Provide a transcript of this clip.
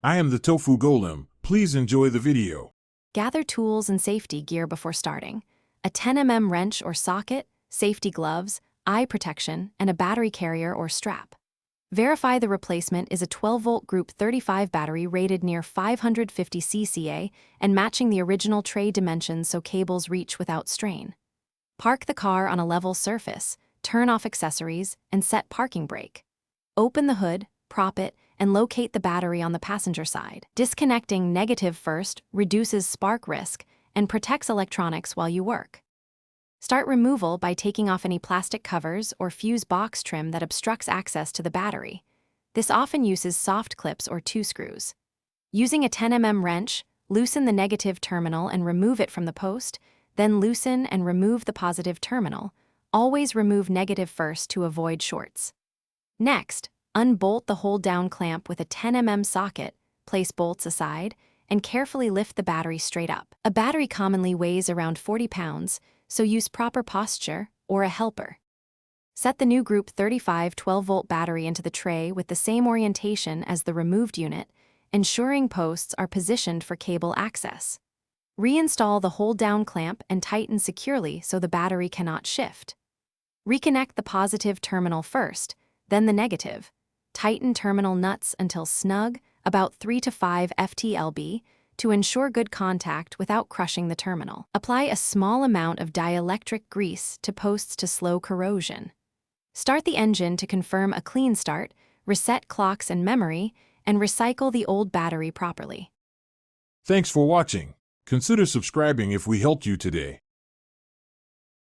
I am the Tofu Golem. Please enjoy the video. Gather tools and safety gear before starting. A 10 mm wrench or socket, safety gloves, eye protection, and a battery carrier or strap. Verify the replacement is a 12-volt Group 35 battery rated near 550 cca and matching the original tray dimensions so cables reach without strain. Park the car on a level surface, turn off accessories, and set parking brake. Open the hood, prop it, and locate the battery on the passenger side. Disconnecting negative first reduces spark risk and protects electronics while you work. Start removal by taking off any plastic covers or fuse box trim that obstructs access to the battery. This often uses soft clips or 2 screws. Using a 10 mm wrench, loosen the negative terminal and remove it from the post, then loosen and remove the positive terminal. Always remove negative first to avoid shorts. Next, unbolt the hold-down clamp with a 10 mm socket, place bolts aside, and carefully lift the battery straight up. A battery commonly weighs around 40 pounds, so use proper posture or a helper. Set the new Group 35 12-volt battery into the tray with the same orientation as the removed unit, ensuring posts are positioned for cable access. Reinstall the hold-down clamp and tighten securely so the battery cannot shift. Reconnect the positive terminal first, then the negative. Tighten terminal nuts until snug, about 3 to 5 ft-lb, to ensure good contact without crushing the terminal. Apply a small amount of dielectric grease to posts to slow corrosion. Start the engine to confirm a clean start, reset clocks and memory, and recycle the old battery properly. Thanks for watching. Consider subscribing if we helped you today.